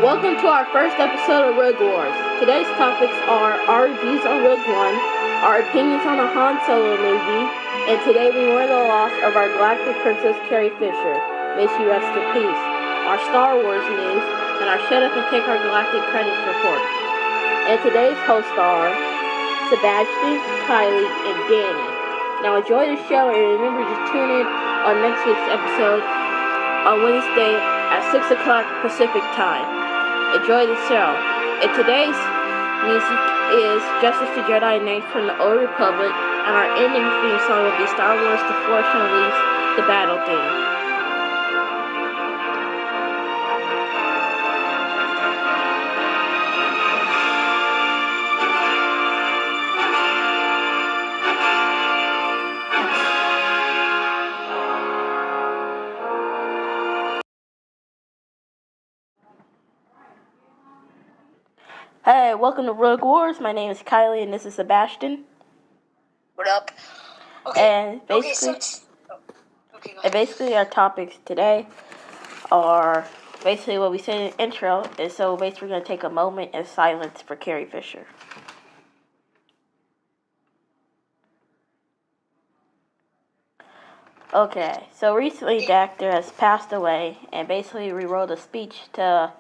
Welcome to our first episode of Rogue Wars. Today's topics are our reviews on Rogue One, our opinions on the Han Solo movie, and today we mourn the loss of our Galactic Princess Carrie Fisher. May she rest in peace. Our Star Wars news, and our Shut Up and Take Our Galactic Credits report. And today's hosts are Sebastian, Kylie, and Danny. Now enjoy the show and remember to tune in on next week's episode on Wednesday at 6 o'clock Pacific Time. Enjoy the show. And today's music is Justice the Jedi named from the Old Republic, and our ending theme song will be Star Wars The Force Unleashed, the battle theme. Hey, welcome to Rogue Wars. My name is Kylie, and this is Sebastian. What up? Okay. And basically, our topics today are basically what we said in the intro. And so basically, we're going to take a moment in silence for Carrie Fisher. Okay, so recently the actor has passed away, and basically we wrote a speech to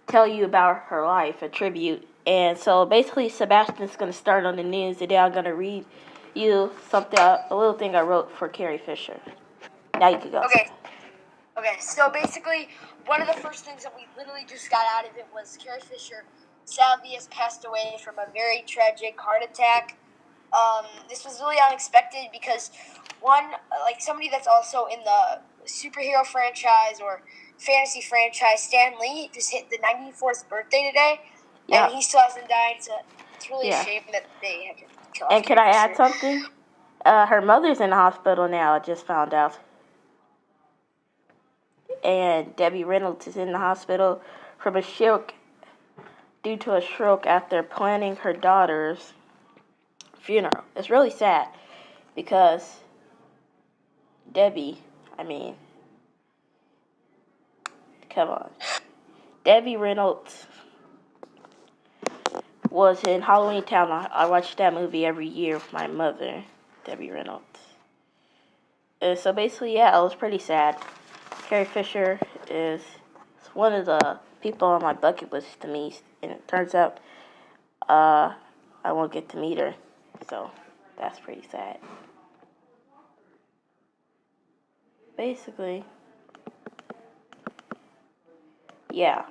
tell you about her life, a tribute. And so basically Sebastian's going to start on the news. Today I'm going to read you something, a little thing I wrote for Carrie Fisher. Now you can go. Okay, so basically one of the first things that we literally just got out of it was Carrie Fisher sadly has passed away from a very tragic heart attack. This was really unexpected because somebody that's also in the superhero franchise or fantasy franchise, Stan Lee, just hit the 94th birthday today, and he still hasn't died, so it's really a shame that they had to kill off. And can I add something? Her mother's in the hospital now, I just found out. And Debbie Reynolds is in the hospital from a stroke, due to a stroke after planning her daughter's funeral. It's really sad because Debbie Reynolds was in Halloween Town. I watched that movie every year with my mother, Debbie Reynolds. So basically, it was pretty sad. Carrie Fisher is one of the people on my bucket list to meet, and it turns out I won't get to meet her. So that's pretty sad. Basically, yeah.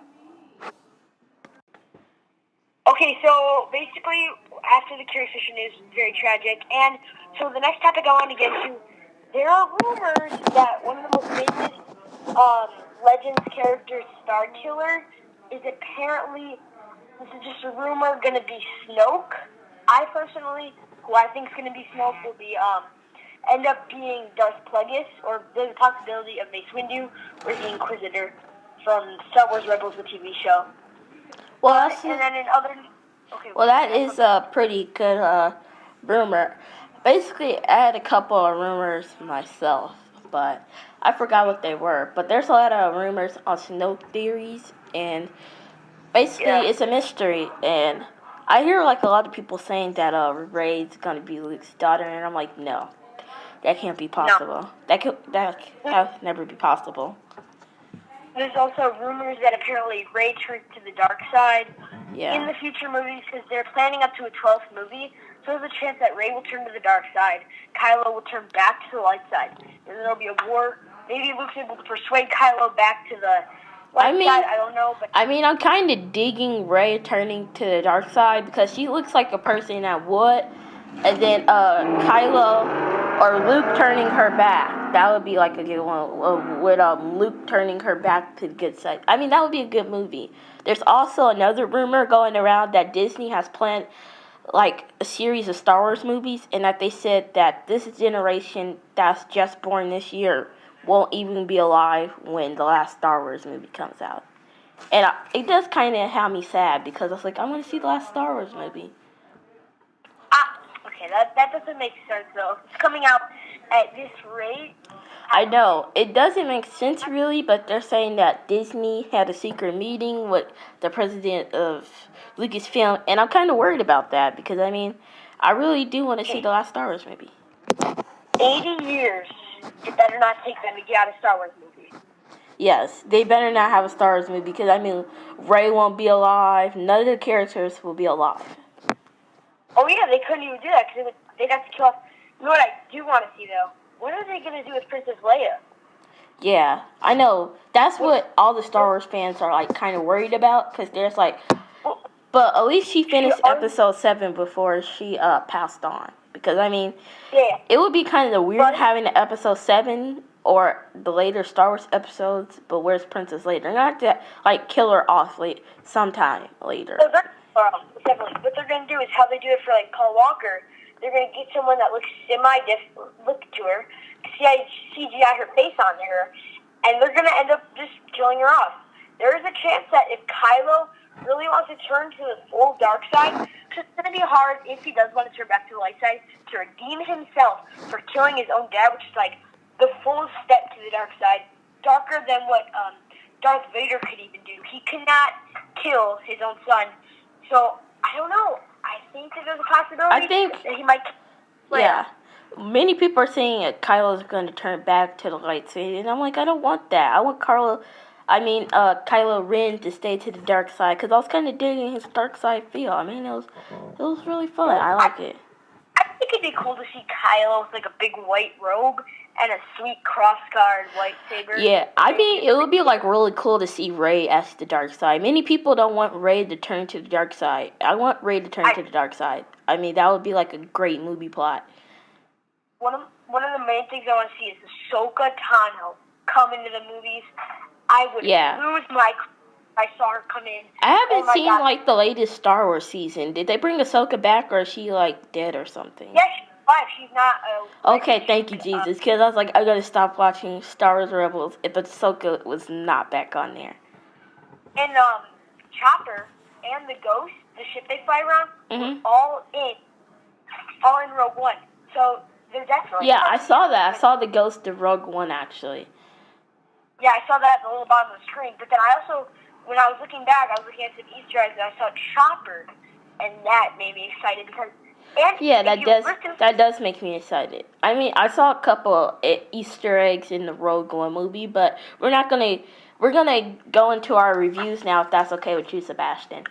Okay, so basically, after the Carrie Fisher news, very tragic. And so the next topic I want to get to, there are rumors that one of the most famous Legends characters, Star Killer, is apparently, this is just a rumor, going to be Snoke. I personally, who I think is going to be Snoke, will be end up being Darth Plagueis, or there's a possibility of Mace Windu or the Inquisitor from Star Wars Rebels, the TV show. Well, that is a pretty good rumor. Basically, I had a couple of rumors myself, but I forgot what they were. But there's a lot of rumors on Snoke theories, and basically it's a mystery. And I hear a lot of people saying that Rey's gonna be Luke's daughter, and I'm like, no, that can't be possible. No. That could never be possible. There's also rumors that apparently Rey turned to the dark side in the future movies because they're planning up to a 12th movie. So there's a chance that Rey will turn to the dark side, Kylo will turn back to the light side, and then there'll be a war. Maybe Luke's able to persuade Kylo back to the light side. I don't know. But I'm kind of digging Rey turning to the dark side because she looks like a person that would, and then Kylo or Luke turning her back. That would be like a good one, with Luke turning her back to the good side. That would be a good movie. There's also another rumor going around that Disney has planned a series of Star Wars movies, and that they said that this generation that's just born this year won't even be alive when the last Star Wars movie comes out. And it does kind of have me sad because I was like, I want to see the last Star Wars movie. Okay, that doesn't make sense though. If it's coming out at this rate, I know. It doesn't make sense really, but they're saying that Disney had a secret meeting with the president of Lucasfilm, and I'm kind of worried about that because, I mean, I really do want to see the last Star Wars movie. 80 years. It better not take them to get out a Star Wars movie. Yes, they better not have a Star Wars movie because, I mean, Rey won't be alive. None of the characters will be alive. Oh, yeah, they couldn't even do that because they'd have to kill off. You know what I do want to see, though? What are they going to do with Princess Leia? Yeah, I know. That's what all the Star Wars fans are, like, kind of worried about because there's, like... But at least she finished episode 7 before she passed on. Because, I mean, it would be kind of weird having the episode 7 or the later Star Wars episodes, but where's Princess Leia? They're not to, like, kill her off sometime later. Definitely. What they're going to do is how they do it for, like, Paul Walker. They're going to get someone that looks look to her, CGI her face on her, and they're going to end up just killing her off. There is a chance that if Kylo really wants to turn to the full dark side, because it's going to be hard if he does want to turn back to the light side, to redeem himself for killing his own dad, which is like the full step to the dark side, darker than what Darth Vader could even do. He could not kill his own son. So, I don't know. I think that there's a possibility that he might... Yeah. Many people are saying that Kylo's going to turn back to the light side, and I'm like, I don't want that. I want Kylo Ren to stay to the dark side, because I was kind of digging his dark side feel. I mean, it was really fun. I like it. I think it'd be cool to see Kylo with, like, a big white robe and a sweet cross-guard lightsaber. Yeah, I mean, it would be, like, really cool to see Rey as the dark side. Many people don't want Rey to turn to the dark side. I want Rey to turn to the dark side. I mean, that would be, like, a great movie plot. One of the main things I want to see is Ahsoka Tano come into the movies. I would lose my... I saw her come in. I haven't seen, like, the latest Star Wars season. Did they bring Ahsoka back, or is she, like, dead or something? Yeah, she's alive. She's not... Okay, thank you, Jesus. Because I was like, I gotta stop watching Star Wars Rebels, but Ahsoka was not back on there. And, Chopper and the Ghost, the ship they fly around, was all in Rogue One. So, they're definitely... Yeah, I saw that. I saw the Ghost of Rogue One, actually. Yeah, I saw that at the little bottom of the screen. But then I also... When I was looking back, I was looking at some Easter eggs, and I saw Chopper, and that made me excited because... that does make me excited. I mean, I saw a couple Easter eggs in the Rogue One movie, but we're gonna go into our reviews now, if that's okay with you, Sebastian.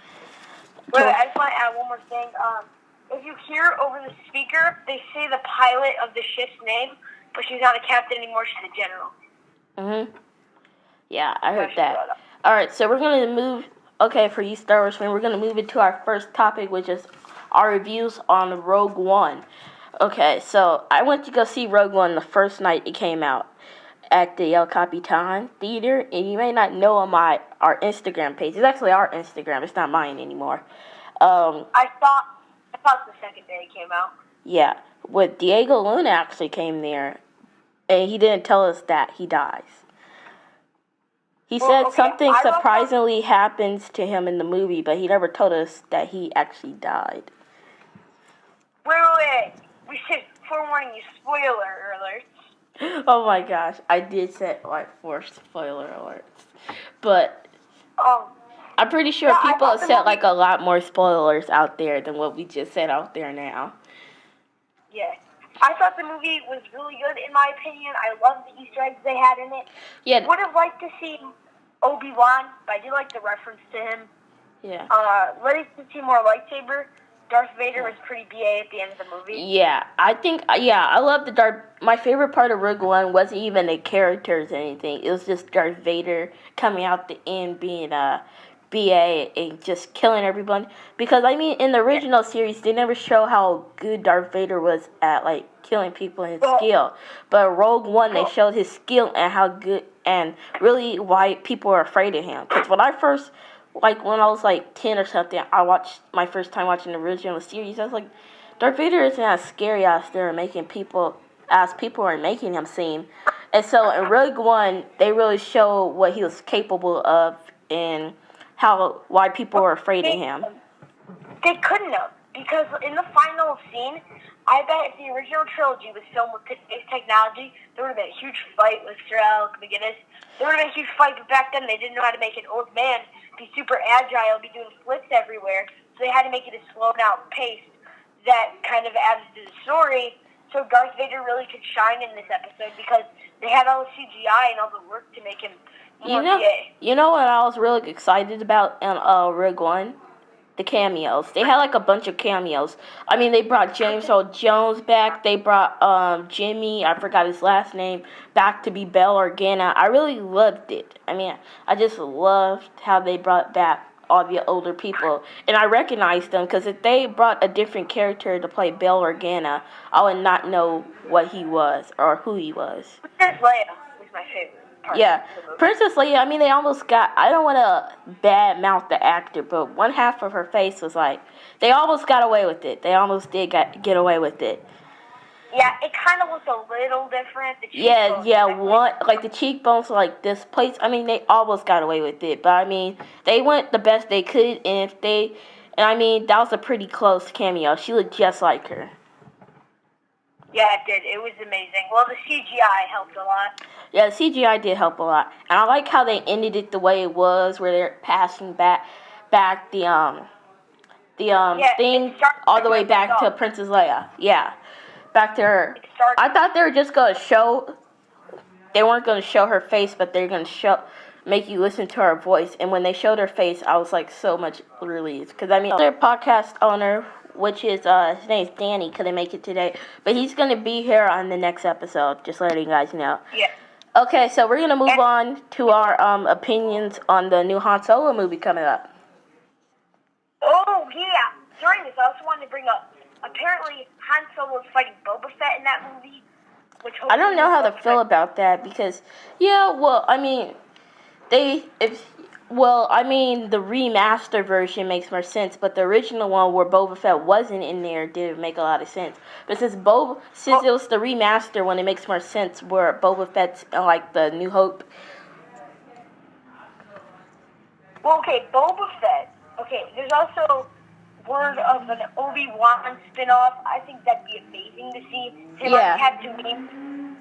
Wait, I just want to add one more thing. If you hear over the speaker, they say the pilot of the ship's name, but she's not a captain anymore, she's a general. Yeah, I heard that. Alright, so we're going to move, for you Star Wars fans, we're going to move into our first topic, which is our reviews on Rogue One. Okay, so I went to go see Rogue One the first night it came out at the El Capitan Theater, and you may not know on our Instagram page. It's actually our Instagram, it's not mine anymore. I thought the second day it came out. Yeah, with Diego Luna actually came there, and he didn't tell us that he dies. He said something surprisingly happens to him in the movie, but he never told us that he actually died. Wait. We should forewarning you, spoiler alerts. Oh my gosh, I did set, for spoiler alerts. But I'm pretty sure people have set, a lot more spoilers out there than what we just said out there now. Yeah. I thought the movie was really good, in my opinion. I loved the Easter eggs they had in it. Yeah. Would have liked to see Obi-Wan, but I did like the reference to him. Yeah. Ready to see more lightsaber. Darth Vader was pretty BA at the end of the movie. Yeah, I love my favorite part of Rogue One wasn't even the characters or anything. It was just Darth Vader coming out the end being BA and just killing everyone. Because, I mean, in the original series, they never show how good Darth Vader was at, killing people and his skill. But Rogue One, they showed his skill and how good, and really why people are afraid of him. Because when I first, when I was, 10 or something, I watched, my first time watching the original series, I was like, Darth Vader isn't as scary as people are making him seem. And so, in Rogue One, they really show what he was capable of and why people are afraid of him. They couldn't have, because in the final scene, I bet if the original trilogy was filmed with today's technology, there would have been a huge fight with Sir Alec McGinnis. There would have been a huge fight, but back then they didn't know how to make an old man be super agile, be doing flips everywhere, so they had to make it a slowed-out pace that kind of added to the story. So Darth Vader really could shine in this episode because they had all the CGI and all the work to make him more gay. You know what I was really excited about in Rogue One? The cameos. They had like a bunch of cameos. I mean, they brought James Earl Jones back. They brought Jimmy, I forgot his last name, back to be Bail Organa. I really loved it. I mean, I just loved how they brought back all the older people. And I recognized them because if they brought a different character to play Bail Organa, I would not know what he was or who he was. Princess Leia was my favorite. Yeah, Princess Leia, I mean, they almost got, I don't want to badmouth the actor, but one half of her face was like, they almost got away with it. They almost did get away with it. Yeah, it kind of looked a little different. Like the cheekbones, like this place, I mean, they almost got away with it, but I mean, they went the best they could, and I mean, that was a pretty close cameo. She looked just like her. Yeah, it did. It was amazing. Well, the CGI helped a lot. Yeah, the CGI did help a lot. And I like how they ended it the way it was, where they're passing back the thing all the way back to Princess Leia. Yeah, back to her. I thought they were just going to show, they weren't going to show her face, but they're going to make you listen to her voice. And when they showed her face, I was like so much relieved. Because I mean, their podcast owner, which is, his name's Danny, couldn't make it today. But he's going to be here on the next episode, just letting you guys know. Yeah. Okay, so we're going to move on to our opinions on the new Han Solo movie coming up. Oh, yeah. During this, I also wanted to bring up, apparently Han Solo's fighting Boba Fett in that movie. I don't know how to feel about that because, the remaster version makes more sense, but the original one where Boba Fett wasn't in there didn't make a lot of sense. But since it was the remaster one, it makes more sense where Boba Fett's in, like, the New Hope. Well, okay, Boba Fett. Okay, there's also word of an Obi-Wan spin-off. I think that'd be amazing to see him on Tatooine.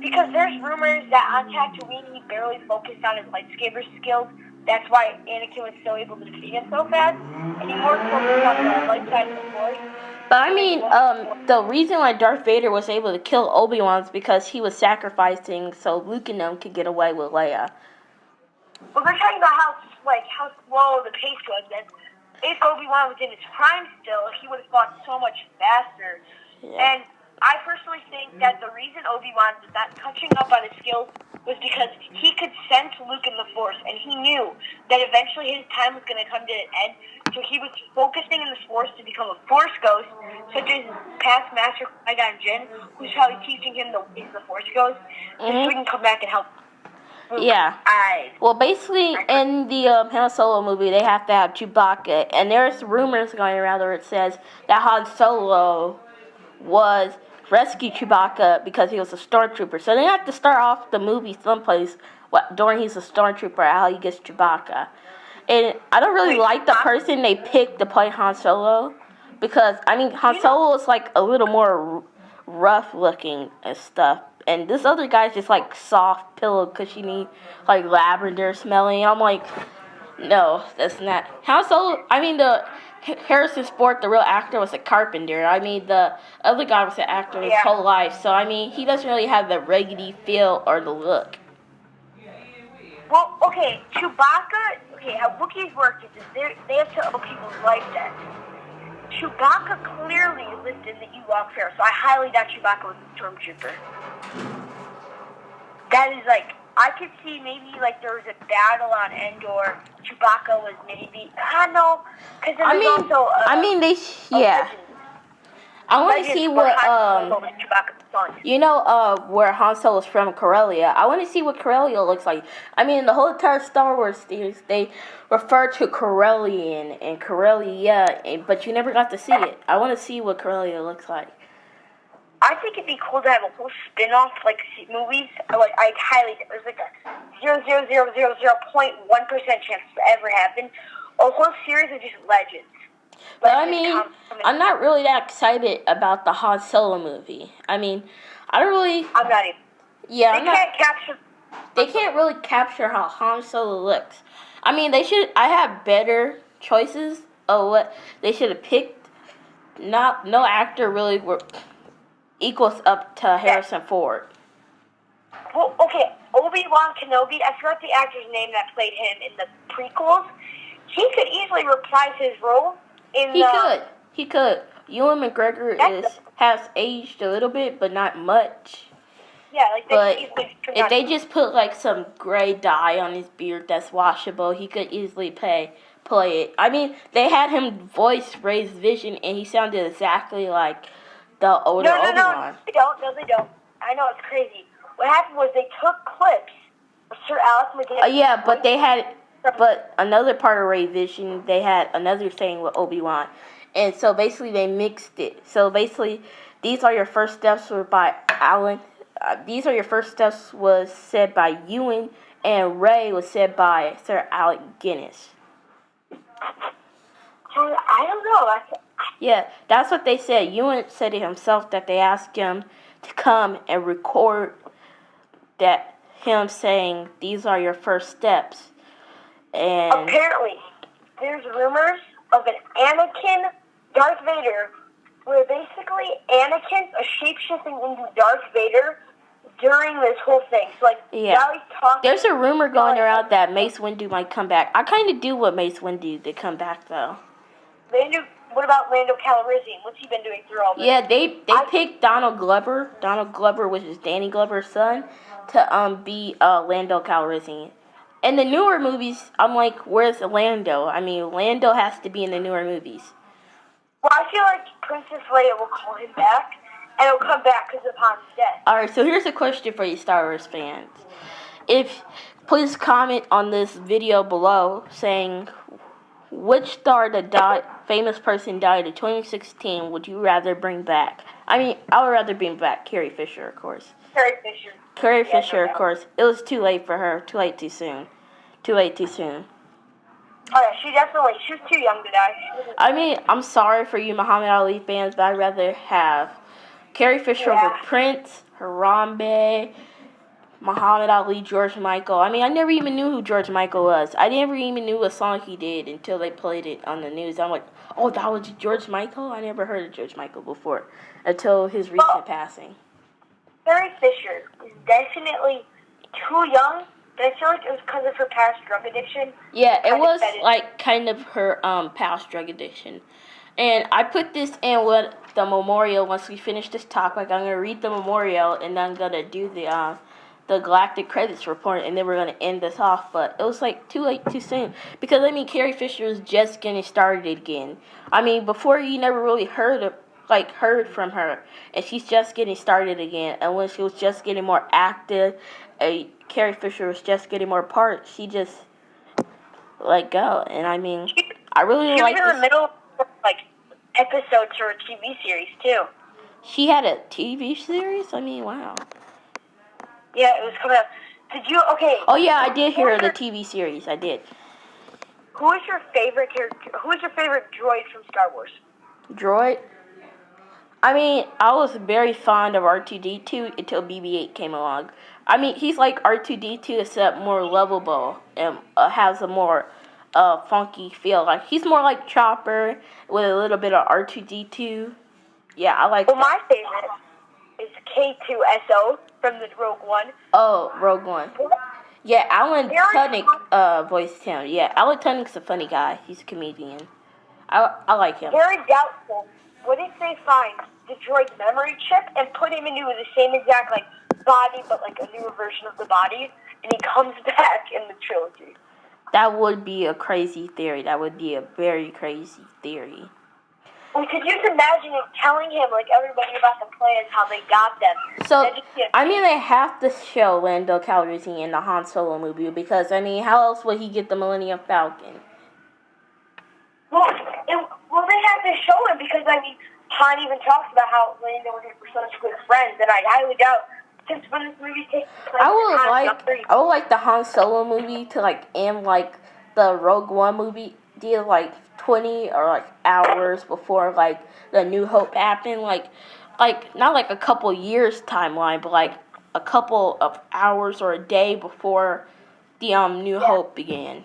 Because there's rumors that on Tatooine he barely focused on his lightsaber skills. That's why Anakin was still able to defeat him so fast. And he more focused on the light side of the Force. But I mean, the reason why Darth Vader was able to kill Obi-Wan is because he was sacrificing so Luke and them could get away with Leia. Well, they're talking about how slow the pace was. And if Obi-Wan was in his prime still, he would have fought so much faster. Yeah. And I personally think that the reason Obi-Wan was not touching up on his skills was because he could sense Luke in the Force, and he knew that eventually his time was going to come to an end. So he was focusing in the Force to become a Force ghost, such as past Master Qui-Gon Jinn, who's probably teaching him the ways the Force goes, so he can come back and help. Yeah. Well, basically, in the Han Solo movie, they have to have Chewbacca, and there's rumors going around where it says that Han Solo was rescue Chewbacca because he was a stormtrooper. So they have to start off the movie someplace during he's a stormtrooper, how he gets Chewbacca. And I don't really like the person they picked to play Han Solo because, I mean, Han Solo is like a little more rough looking and stuff. And this other guy's just like soft, pillow cushiony, like lavender smelling. I'm like, no, that's not. Han Solo, I mean, the Harrison Ford, the real actor, was a carpenter. I mean, the other guy was an actor his whole life. So, I mean, he doesn't really have the raggedy feel or the look. Well, okay, Chewbacca, how Wookiees work is they have to owe people's life debts. Chewbacca clearly lived in the Ewok fair, so I highly doubt Chewbacca was a stormtrooper. That is like, I could see maybe like there was a battle on Endor. Chewbacca was maybe, I don't know, because there's also legends. I want to see what, where Han Solo's from, Corellia. I want to see what Corellia looks like. I mean, the whole entire Star Wars series, they refer to Corellian and Corellia, but you never got to see it. I want to see what Corellia looks like. I think it'd be cool to have a whole spin-off, like, movies. Like, I highly, there's like a 0.000.1% chance to ever happen. A whole series of just legends. But I mean, I'm not really that excited about the Han Solo movie. I mean, I don't really. I'm not even. Yeah, they can't capture. They can't really capture how Han Solo looks. I mean, they should. I have better choices of what they should have picked. No actor really equals up to Harrison Ford. Well, okay, Obi-Wan Kenobi. I forgot the actor's name that played him in the prequels. He could easily reprise his role in. He could. Ewan McGregor has aged a little bit, but not much. Yeah, like but if they just put like some gray dye on his beard that's washable, he could easily play it. I mean, they had him voice Ray's vision, and he sounded exactly like the older Obi-Wan. No, they don't. No, they don't. I know, it's crazy. What happened was they took clips of Sir Alex McGinnis. Yeah, but they had, but another part of Ray's vision, they had another thing with Obi-Wan, and so basically they mixed it. So basically, These Are Your First Steps were by Alan. These Are Your First Steps was said by Ewan, and Ray was said by Sir Alec Guinness. I don't know. Yeah, that's what they said. Ewan said it himself that they asked him to come and record that him saying these are your first steps. And apparently, there's rumors of an Anakin Darth Vader, where basically Anakin's shape-shifting into Darth Vader during this whole thing. So, like, there's a rumor going around that Mace Windu might come back. I kind of do want Mace Windu to come back, though. What about Lando Calrissian? What's he been doing through all this? Yeah, they picked Donald Glover, which is Danny Glover's son, to be Lando Calrissian. In the newer movies, I'm like, where's Lando? I mean, Lando has to be in the newer movies. Well, I feel like Princess Leia will call him back, and he'll come back because of Han's death. Alright, so here's a question for you Star Wars fans. Please comment on this video below saying, which famous person died in 2016 would you rather bring back? I mean, I would rather bring back Carrie Fisher, of course. Carrie Fisher, of course. It was too late for her. Too late, too soon. Oh, yeah, she was too young to die. I mean, I'm sorry for you Muhammad Ali fans, but I'd rather have Carrie Fisher over Prince, Harambe, Muhammad Ali, George Michael. I mean, I never even knew who George Michael was. I never even knew what song he did until they played it on the news. I'm like, oh, that was George Michael? I never heard of George Michael before until his recent passing. Carrie Fisher is definitely too young, but I feel like it was because of her past drug addiction. Yeah, it was like kind of her past drug addiction. And I put this in with the memorial. Once we finish this talk, like I'm going to read the memorial and then I'm going to do the Galactic credits report, and then we're going to end this off, but it was like too late, too soon, because I mean, Carrie Fisher is just getting started again. I mean, before you never really heard from her, and she's just getting started again, and when she was just getting more active, Carrie Fisher was just getting more parts, she just let go, and I mean, I really like this. She was in the middle of, like, episodes for a TV series, too. She had a TV series? I mean, wow. Yeah, it was coming out. Oh, yeah, I did hear the TV series. I did. Who is your favorite character? Who is your favorite droid from Star Wars? Droid? I mean, I was very fond of R2-D2 until BB-8 came along. I mean, he's like R2-D2 except more lovable and has a more funky feel. Like, he's more like Chopper with a little bit of R2-D2. Yeah, I like that. My favorite is K2SO from the Rogue One. Oh, Rogue One. Yeah, Alan Tudyk voiced him. Yeah, Alan Tudyk's a funny guy. He's a comedian. I like him. Very doubtful. What if they find the droid's memory chip and put him into the same exact body, but like a newer version of the body, and he comes back in the trilogy? That would be a crazy theory. That would be a very crazy theory. Well, could you imagine telling him, everybody about the plans, how they got them? So, I mean, they have to show Lando Calrissian in the Han Solo movie, because, I mean, how else would he get the Millennium Falcon? Well, they have to show him, because, I mean, Han even talks about how Lando and him were such good friends, and I highly doubt, since when this movie takes place, I would like the Han Solo movie to, end like the Rogue One movie did, 20 or like hours before like the New Hope happened, like not like a couple years timeline, but like a couple of hours or a day before the New Hope began.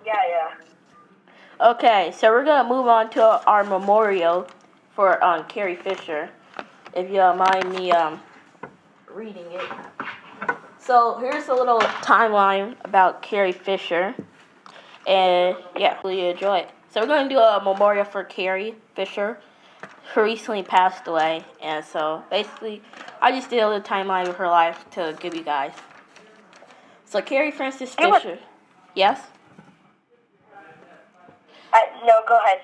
Yeah. Okay, so we're gonna move on to our memorial for Carrie Fisher. If you don't mind me reading it. So here's a little timeline about Carrie Fisher, and yeah, really enjoy it. So we're gonna do a memorial for Carrie Fisher, who recently passed away, and so basically, I just did a little timeline of her life to give you guys. So Carrie Frances Fisher, yes. No, go ahead.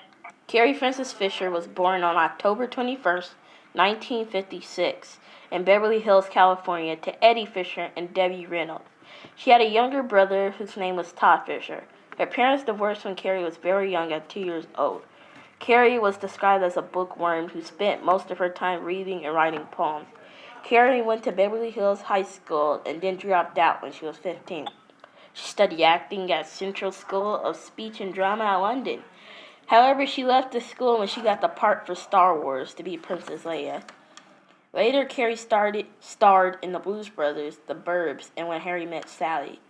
Carrie Frances Fisher was born on October 21st, 1956, in Beverly Hills, California, to Eddie Fisher and Debbie Reynolds. She had a younger brother whose name was Todd Fisher. Her parents divorced when Carrie was very young, at 2 years old. Carrie was described as a bookworm who spent most of her time reading and writing poems. Carrie went to Beverly Hills High School and then dropped out when she was 15. She studied acting at Central School of Speech and Drama in London. However, she left the school when she got the part for Star Wars to be Princess Leia. Later, Carrie starred in the Blues Brothers, The Burbs, and When Harry Met Sally.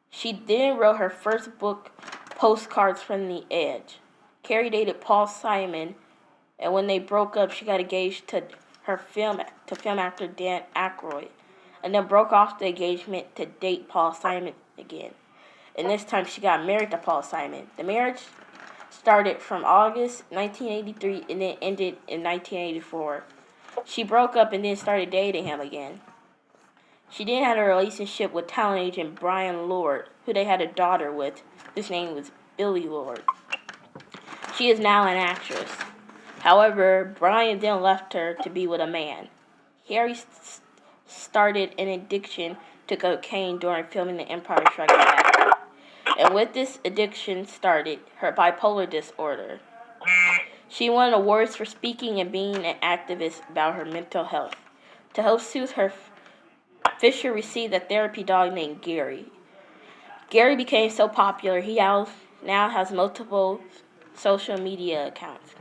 She then wrote her first book, Postcards from the Edge. Carrie dated Paul Simon, and when they broke up, she got engaged to film actor Dan Aykroyd, and then broke off the engagement to date Paul Simon again. And this time, she got married to Paul Simon. The marriage started from August 1983 and then ended in 1984. She broke up and then started dating him again. She then had a relationship with talent agent Brian Lord, who they had a daughter with, whose name was Billy Lord. She is now an actress. However, Brian then left her to be with a man. Carrie started an addiction to cocaine during filming The Empire Strikes Back. And with this addiction started her bipolar disorder. She won awards for speaking and being an activist about her mental health. To help soothe her, Fisher received a therapy dog named Gary. Gary became so popular, he now has multiple social media accounts.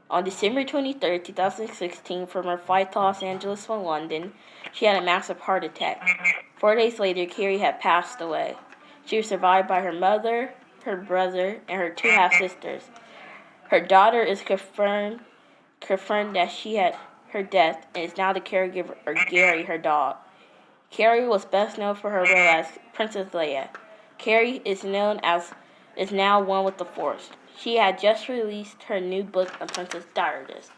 On December 23, 2016, from her flight to Los Angeles from London, she had a massive heart attack. 4 days later, Carrie had passed away. She was survived by her mother, her brother, and her 2 half-sisters. Her daughter is confirmed that she had her death and is now the caregiver of Gary, her dog. Carrie was best known for her role as Princess Leia. Carrie is now one with the Force. She had just released her new book, A Princess Diarist.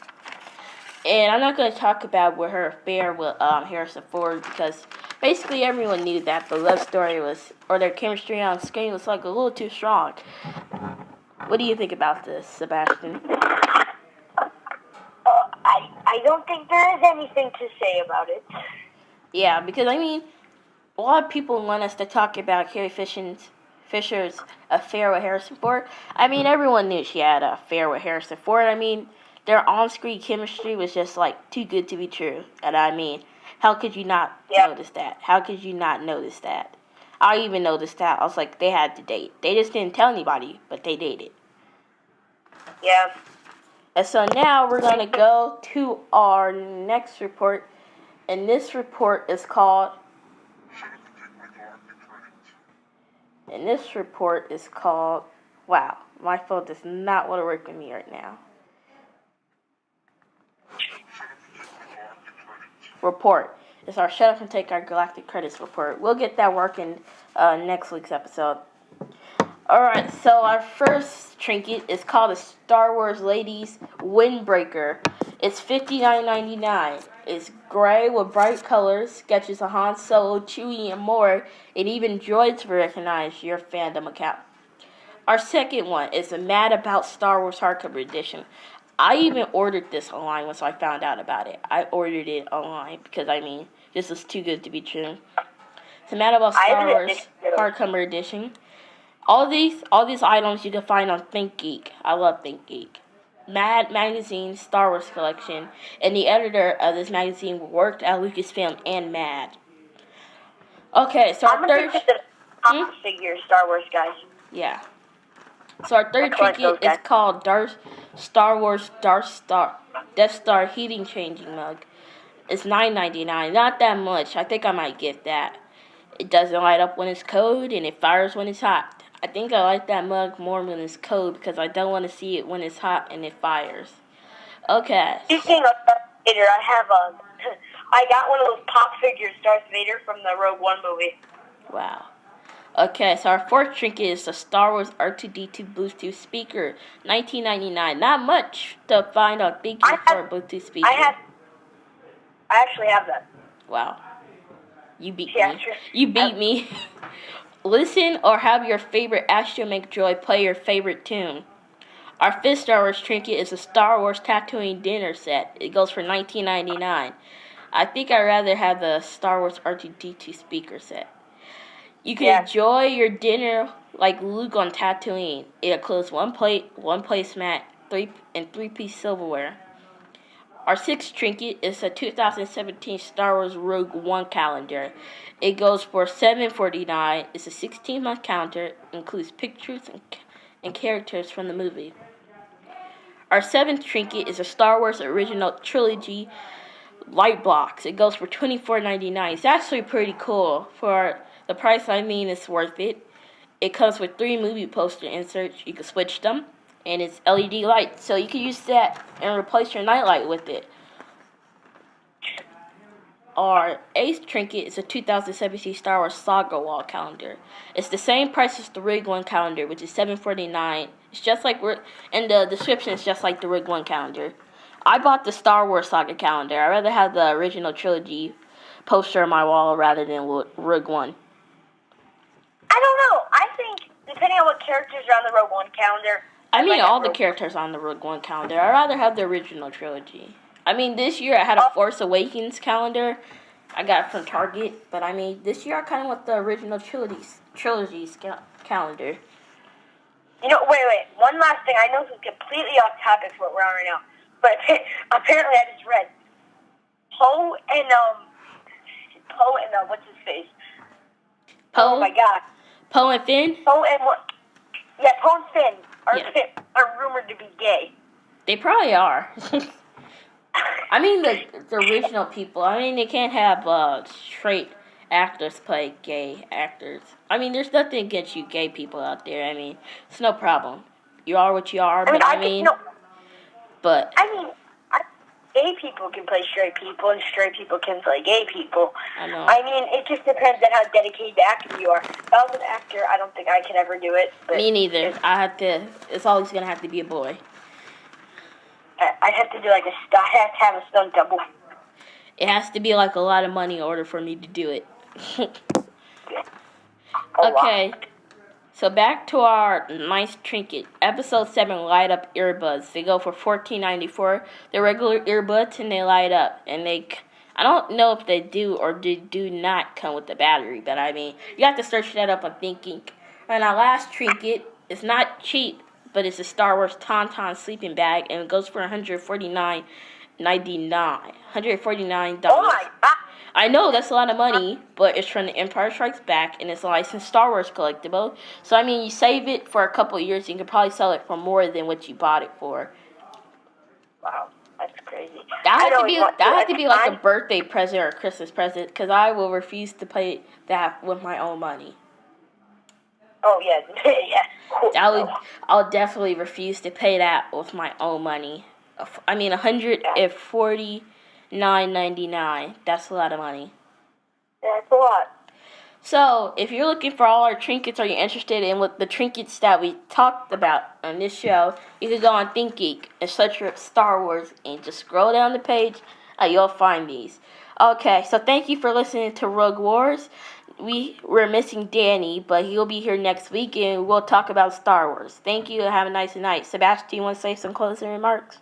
And I'm not going to talk about her affair with Harrison Ford, because basically everyone knew that the love story or their chemistry on screen was like a little too strong. What do you think about this, Sebastian? I don't think there is anything to say about it. Yeah, because I mean, a lot of people want us to talk about Carrie Fisher's affair with Harrison Ford. I mean, everyone knew she had an affair with Harrison Ford. I mean, their on-screen chemistry was just like too good to be true. And I mean, how could you not notice that? How could you not notice that? I even noticed that. I was like, they had to date. They just didn't tell anybody, but they dated. Yeah. And so now we're going to go to our next report. And this report is called... Wow, my phone does not want to work with me right now. Report. It's our Shut Up and Take Our Galactic Credits report. We'll get that working next week's episode. Alright, so our first trinket is called the Star Wars Ladies Windbreaker. It's $59.99. It's gray with bright colors, sketches of Han Solo, Chewie, and more, and even droids will recognize your fandom account. Our second one is the Mad About Star Wars hardcover edition. I even ordered this online once I found out about it. I ordered it online because, I mean, this is too good to be true. It's the Mad About Star Wars hardcover edition. All these items you can find on ThinkGeek. I love ThinkGeek. Mad Magazine Star Wars collection, and the editor of this magazine worked at Lucasfilm and Mad. Okay, so I'm a figure Star Wars guys. Yeah. So our third Which one's trinket those is called Star Wars Death Star heating changing mug. It's $9.99. Not that much. I think I might get that. It doesn't light up when it's cold, and it fires when it's hot. I think I like that mug more when it's cold because I don't want to see it when it's hot and it fires. Okay. Speaking of Darth Vader, I got one of those pop figures, Darth Vader, from the Rogue One movie. Wow. Okay, so our fourth trinket is the Star Wars R2-D2 Bluetooth speaker, $19.99. Not much to find out thinking for a Bluetooth speaker. I actually have that. Wow. You beat Yeah, me. sure. You beat me. Listen or have your favorite astromech droid play your favorite tune. Our fifth Star Wars trinket is a Star Wars Tatooine dinner set. It goes for $19.99. I think I'd rather have the Star Wars R2-D2 speaker set. You can enjoy your dinner like Luke on Tatooine. It includes one plate, one placemat, three-piece silverware. Our sixth trinket is a 2017 Star Wars Rogue One calendar. It goes for $7.49. It's a 16-month calendar. Includes pictures and characters from the movie. Our seventh trinket is a Star Wars Original Trilogy light box. It goes for $24.99. It's actually pretty cool. For the price, I mean, it's worth it. It comes with 3 movie poster inserts. You can switch them. And it's LED light, so you can use that and replace your nightlight with it. Our eighth trinket is a 2017 Star Wars Saga Wall calendar. It's the same price as the Rogue One calendar, which is $7.49. It's just like and the description is just like the Rogue One calendar. I bought the Star Wars Saga calendar. I'd rather have the original trilogy poster on my wall rather than Rogue One. I don't know. I think depending on what characters are on the Rogue One calendar. I mean, all the characters on the Rogue One calendar. I'd rather have the original trilogy. I mean, this year I had a Force Awakens calendar. I got it from Target. But, I mean, this year I kind of want the original trilogy's calendar. You know, wait. One last thing. I know this is completely off topic for what we're on right now. But apparently I just read Poe and what's his face? Poe? Oh, my God. Poe and Finn? Poe and what? Yeah, Poe and Finn are rumored to be gay. They probably are. I mean, the original people. I mean, they can't have straight actors play gay actors. I mean, there's nothing against you gay people out there. I mean, it's no problem. You are what you are, but gay people can play straight people, and straight people can play gay people. I know. I mean, it just depends on how dedicated the actor you are. If I was an actor, I don't think I could ever do it. But me neither. It's always gonna have to be a boy. I'd have to do I have to have a stunt double. It has to be like a lot of money in order for me to do it. Okay. So back to our nice trinket. Episode 7 light up earbuds. They go for $14.94. They're regular earbuds and they light up. And I don't know if they do or do not come with the battery, but I mean, you have to search that up on ThinkGeek. And our last trinket is not cheap, but it's a Star Wars Tauntaun sleeping bag, and it goes for $149.99. $149. Oh my God. I know that's a lot of money, but it's from the Empire Strikes Back, and it's a licensed Star Wars collectible. So, I mean, you save it for a couple of years, you can probably sell it for more than what you bought it for. Wow, that's crazy. That had to be like a birthday present or a Christmas present, because I will refuse to pay that with my own money. Oh, yeah. I'll definitely refuse to pay that with my own money. I mean, $149.99. That's a lot of money. That's a lot. So, if you're looking for all our trinkets, or you're interested in what the trinkets that we talked about on this show, you can go on ThinkGeek and search for Star Wars and just scroll down the page and you'll find these. Okay, so thank you for listening to Rogue Wars. We're missing Danny, but he'll be here next week and we'll talk about Star Wars. Thank you and have a nice night. Sebastian, do you want to say some closing remarks?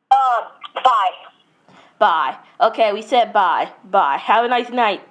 Bye. Bye. Okay, we said bye. Bye. Have a nice night.